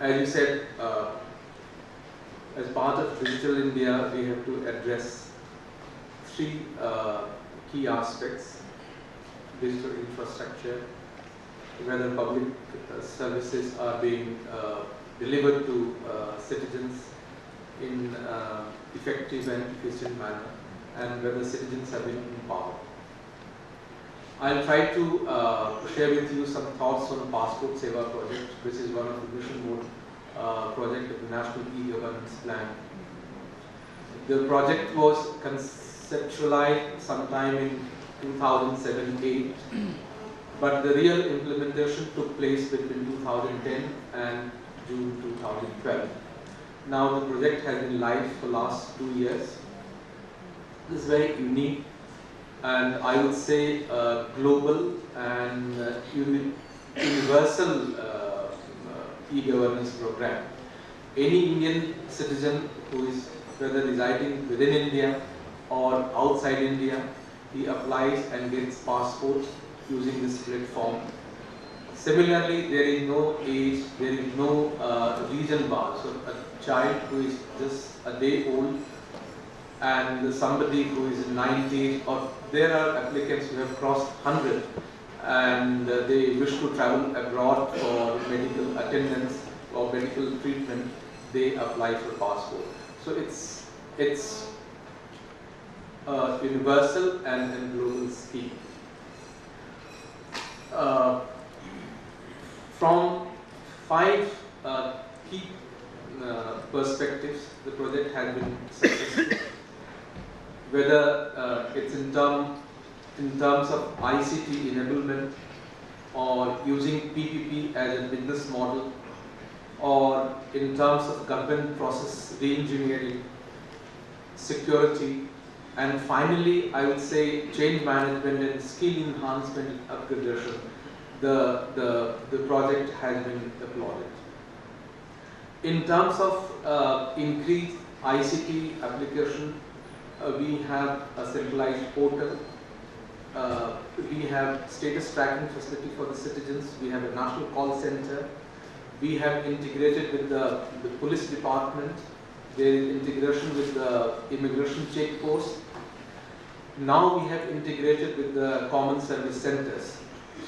as you said, as part of Digital India, we have to address three key aspects: digital infrastructure, whether public services are being delivered to citizens in effective and efficient manner, and whether citizens have been empowered. I'll try to share with you some thoughts on the Passport Seva project, which is one of the mission mode project of the National E-Governance Plan. The project was conceptualized sometime in 2007-8, but the real implementation took place between 2010 and June 2012. Now the project has been live for the last 2 years. This is very unique and I would say global and universal e-governance program. Any Indian citizen who is whether residing within India or outside India, he applies and gets passport using this platform. Similarly, there is no age, there is no region bar. So a child who is just a day old and somebody who is 90, or there are applicants who have crossed 100 and they wish to travel abroad for medical attendance or medical treatment, they apply for passport. So it's universal and global scheme. From 5 key perspectives, the project has been successful. Whether it's in terms of ICT enablement, or using PPP as a business model, or in terms of government process re-engineering, security, and finally, I would say change management and skill enhancement and upgradation. The project has been applauded. In terms of increased ICT application, we have a centralized portal. We have status tracking facility for the citizens. We have a national call center. We have integrated with the police department. There is integration with the immigration check post. Now we have integrated with the common service centers.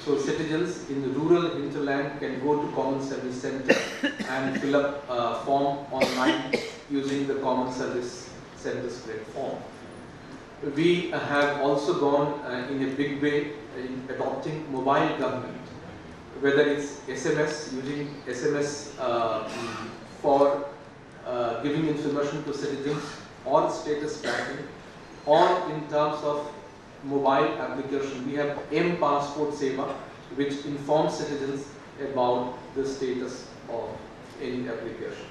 So citizens in the rural hinterland can go to common service center and fill up a form online using the common service centers platform. We have also gone in a big way in adopting mobile government, whether it's SMS, using SMS for giving information to citizens, or status tracking, or in terms of mobile application. We have M-Passport Seva, which informs citizens about the status of any application.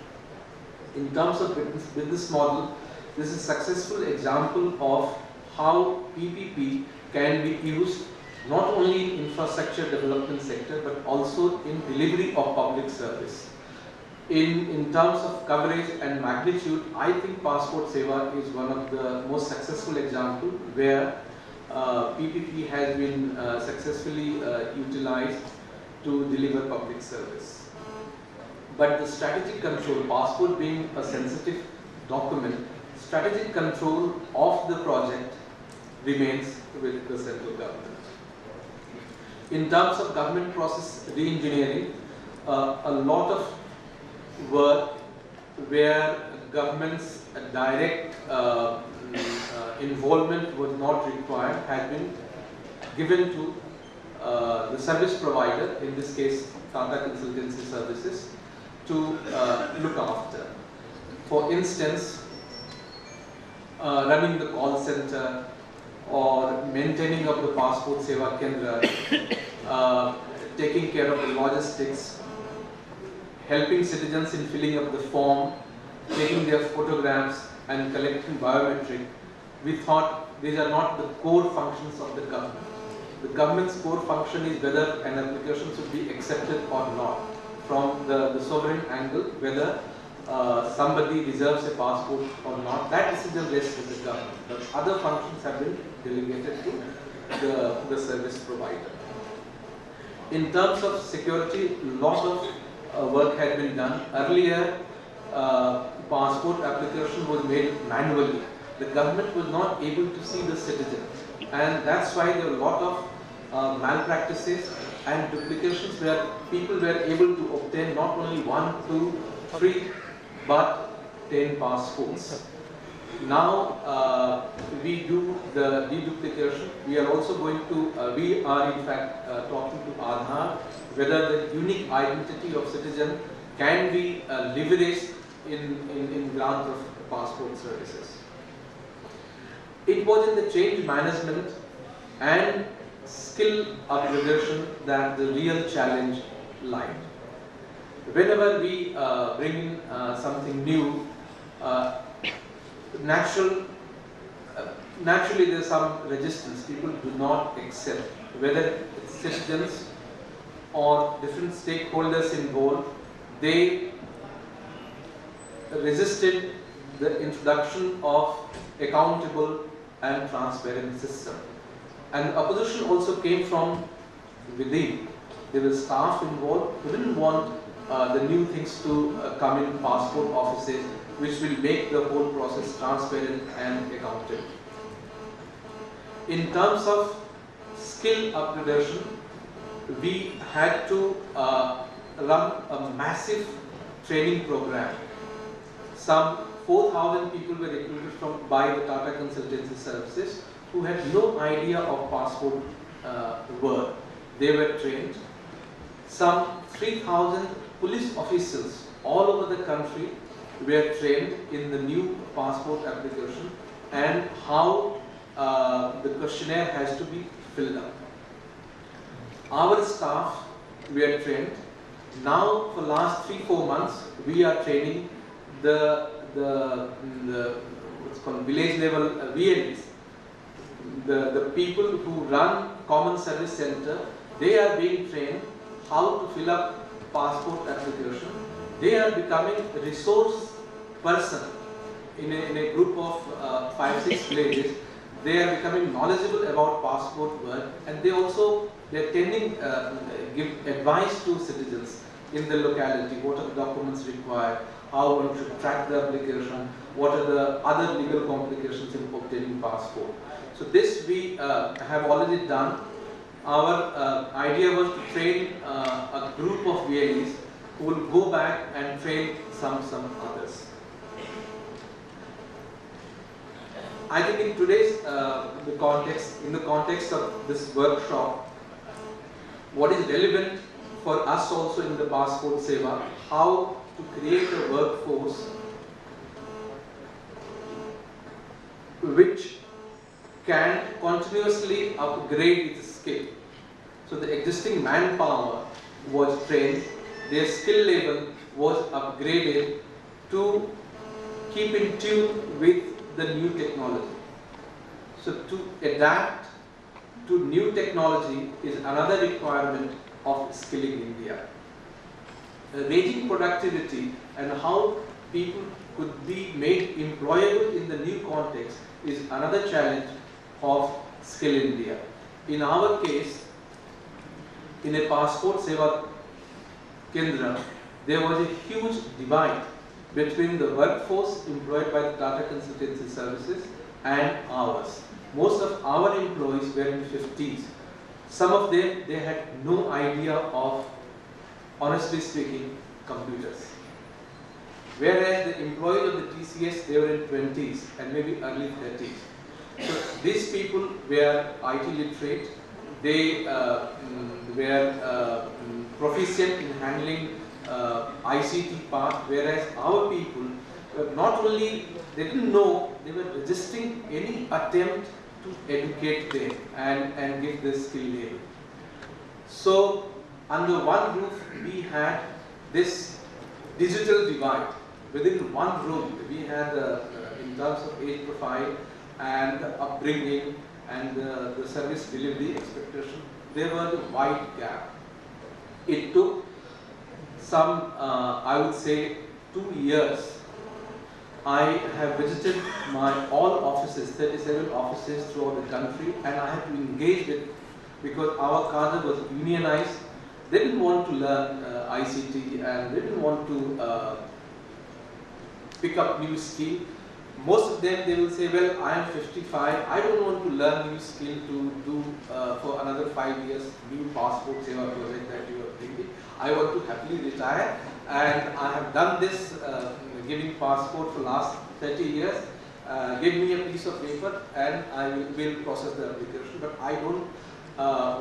In terms of business model, this is a successful example of how PPP can be used not only in infrastructure development sector, but also in delivery of public service. In terms of coverage and magnitude, I think Passport Seva is one of the most successful examples where PPP has been successfully utilized to deliver public service. But the strategic control, passport being a sensitive document, strategic control of the project remains with the central government. In terms of government process re-engineering, a lot of work where government's direct involvement was not required has been given to the service provider, in this case Tata Consultancy Services, to look after. For instance, running the call center or maintaining of the Passport Seva Kendra, taking care of the logistics, helping citizens in filling up the form, taking their photographs and collecting biometric. We thought these are not the core functions of the government. The government's core function is whether an application should be accepted or not. From the sovereign angle, whether somebody deserves a passport or not, that decision rests with the government. But other functions have been delegated to the service provider. In terms of security, lot of work had been done. Earlier, passport application was made manually. The government was not able to see the citizen, and that's why there were a lot of malpractices and duplications where people were able to obtain not only 1, 2, 3, but 10 passports. Now we do the deduplication. We are also going to, we are in fact talking to Aadhaar whether the unique identity of citizen can be leveraged in grant of passport services. It was in the change management and skill upgradation that the real challenge lied. Whenever we bring in something new, naturally there is some resistance. People do not accept, whether it's citizens or different stakeholders involved. They resisted the introduction of accountable and transparent system. And opposition also came from within. There were staff involved who didn't want the new things to come in passport offices, which will make the whole process transparent and accountable. In terms of skill upgradation, we had to run a massive training program. Some 4,000 people were recruited by the Tata Consultancy Services who had no idea of passport work. They were trained. Some 3,000 police officials all over the country were trained in the new passport application and how the questionnaire has to be filled up. Our staff were trained. Now for last 3-4 months we are training the what's called village level VLEs. The people who run common service center, they are being trained how to fill up passport application. They are becoming a resource person in a group of 5-6 villages. They are becoming knowledgeable about passport work, and they are tending give advice to citizens in the locality. What are the documents required? How one should track the application? What are the other legal complications in obtaining passport? So this we have already done. Our idea was to train a group of VLEs who will go back and train some others. I think in today's in the context of this workshop, what is relevant for us also in the Passport Seva, how to create a workforce which can continuously upgrade its skill. So the existing manpower was trained, their skill level was upgraded to keep in tune with the new technology. So to adapt to new technology is another requirement of skilling India. Raising productivity and how people could be made employable in the new context is another challenge of Skill India. In our case, in a Passport Seva Kendra, there was a huge divide between the workforce employed by the Tata Consultancy Services and ours. Most of our employees were in 50s. Some of them, they had no idea of, honestly speaking, computers. Whereas the employees of the TCS, they were in 20s and maybe early 30s. So these people were IT literate, they were proficient in handling ICT part, whereas our people not only, they didn't know, they were resisting any attempt to educate them and give the skill level. So under one roof we had this digital divide. Within one room we had in terms of age profile and the upbringing and the service delivery expectation, there was a wide gap. It took some, I would say, 2 years. I have visited my all offices, 37 offices throughout the country, and I had to engage with, because our cadre was unionized, they didn't want to learn ICT, and they didn't want to pick up new skill. Most of them, they will say, well, I am 55, I don't want to learn new skill to do for another 5 years, new passport seva project that you are thinking. I want to happily retire, and I have done this giving passport for last 30 years. Give me a piece of paper and I will process the application, but I don't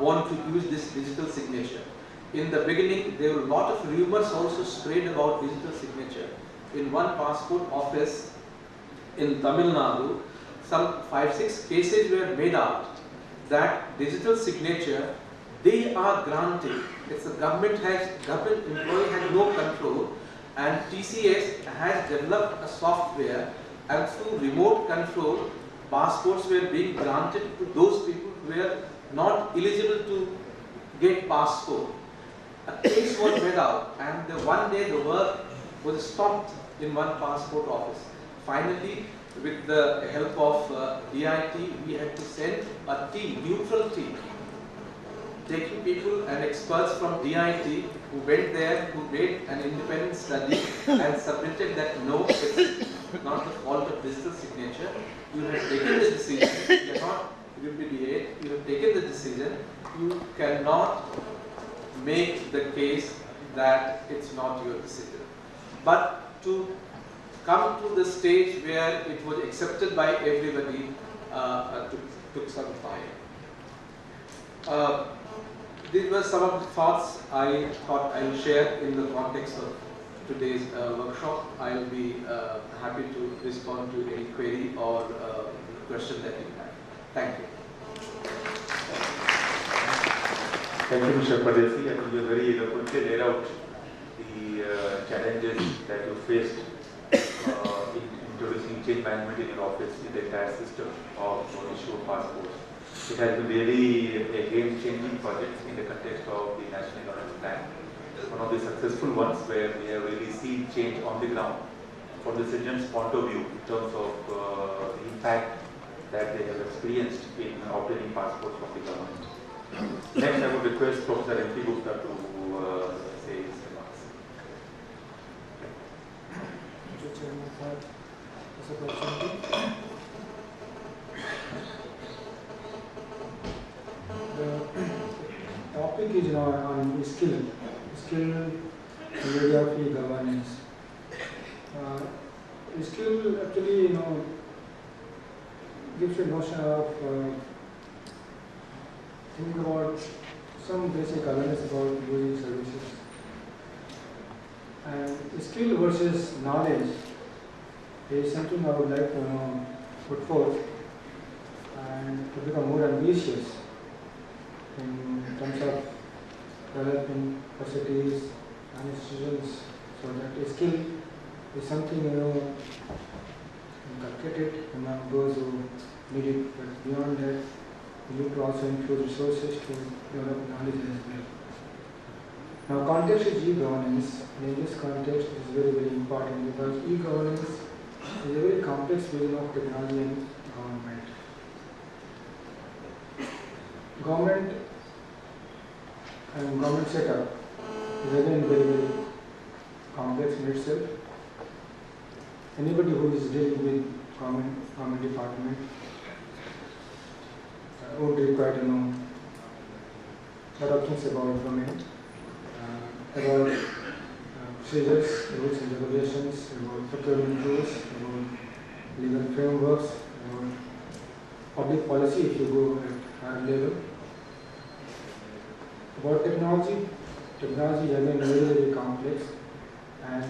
want to use this digital signature. In the beginning, there were a lot of rumors also spread about digital signature. In one passport office in Tamil Nadu, some 5-6 cases were made out that digital signature, they are granting. It's the government employee has no control, and TCS has developed a software, and through remote control, passports were being granted to those people who were not eligible to get passport. A case was made out, and one day the work was stopped in one passport office. Finally, with the help of DIT, we had to send a team, neutral team, taking people and experts from DIT who went there, who made an independent study and submitted that no, it's not the fault of digital signature. You have taken the decision, you cannot repudiate, you have taken the decision, you cannot make the case that it's not your decision. But to come to the stage where it was accepted by everybody took some time. These were some of the thoughts I thought I will share in the context of today's workshop. I will be happy to respond to any query or question that you have. Thank you. Thank you, Mr. Padesi. I think you very eloquently laid out the challenges that you faced in introducing change management in your office in the entire system of issue of passports. It has been really a game-changing project in the context of the National Government Plan. One of the successful ones where we have really seen change on the ground from the citizens' point of view in terms of the impact that they have experienced in obtaining passports from the government. Next, I would request Professor M.P. Gupta to say his remarks. Thank you, Chairman, for this opportunity. The topic is on skill in the area of e-governance. Skill actually, gives a notion of thinking about some basic awareness about using services. And skill versus knowledge is something I would like to put forth and to become more ambitious in terms of developing facilities and institutions, so that a skill is something inculcated among those who need it, but beyond that, we need to also infuse resources to develop knowledge as well. Now, context is e-governance, and in this context it is very, very important because e-governance is a very complex field of technology and government. Government and government setup is again very, very complex in itself. Anybody who is dealing with government department would require to know a lot of things about government, about procedures, rules and regulations, about procurement rules, about legal frameworks, about public policy if you go at higher level. About technology again very, very complex, and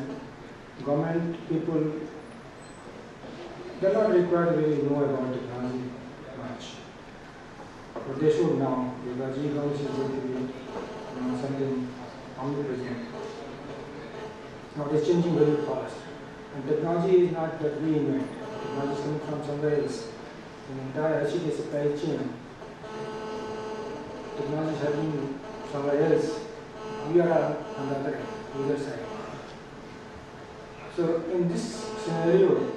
government people, they are not required to really know about technology much, but they should now, because e-governance is going to be something omnipresent. Now it is changing very fast, and technology is not that we invent. Technology is coming from somewhere else. The entire ICT supply chain, technology is happening somewhere else. We are on the other user side. So in this scenario,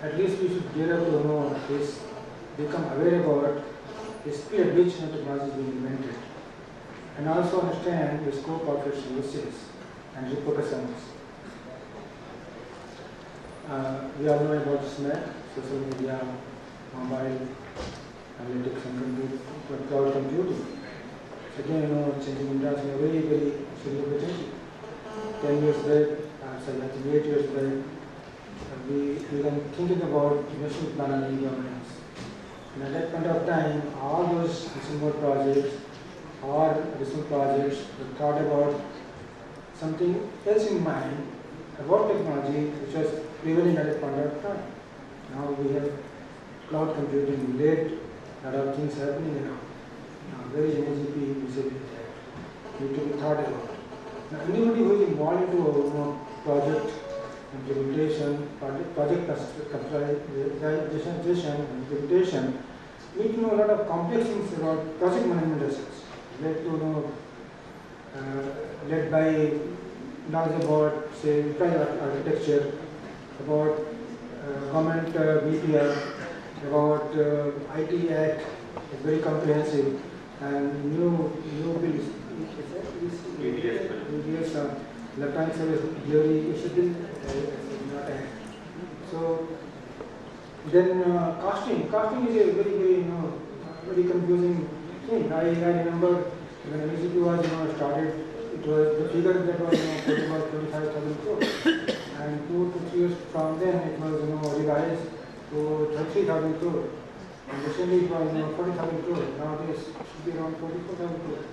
at least we should gear up to know this, become aware about the speed at which technology is being invented. and also understand the scope of its uses and repercussions. We all know about SMART, social media, mobile, analytics and cloud computing. So again, changing industry very, very significantly. 10 years back, sorry, I think 8 years back, we were thinking about national plan and governance. And at that point of time, all those national projects or additional projects were thought about something else in mind about technology which was prevailing at that point of time. Now we have cloud computing led a lot of things happening around. Now very energy usable that need to be thought about. Now anybody who is involved into project implementation, project conceptualization and implementation need to know a lot of complex things about project management assets. Led by knowledge about, say, private architecture, about government BPR, about IT Act, is very comprehensive, and new bills, electronic service delivery bill, not Act. So then costing is a very very confusing thing. I remember when NIELIT was started, it was the figure that was about 25,000 crores, and 2 to 3 years from then it was revised to 33,000 crores, and recently it was 40,000 crores. Now this should be around 44,000 crores.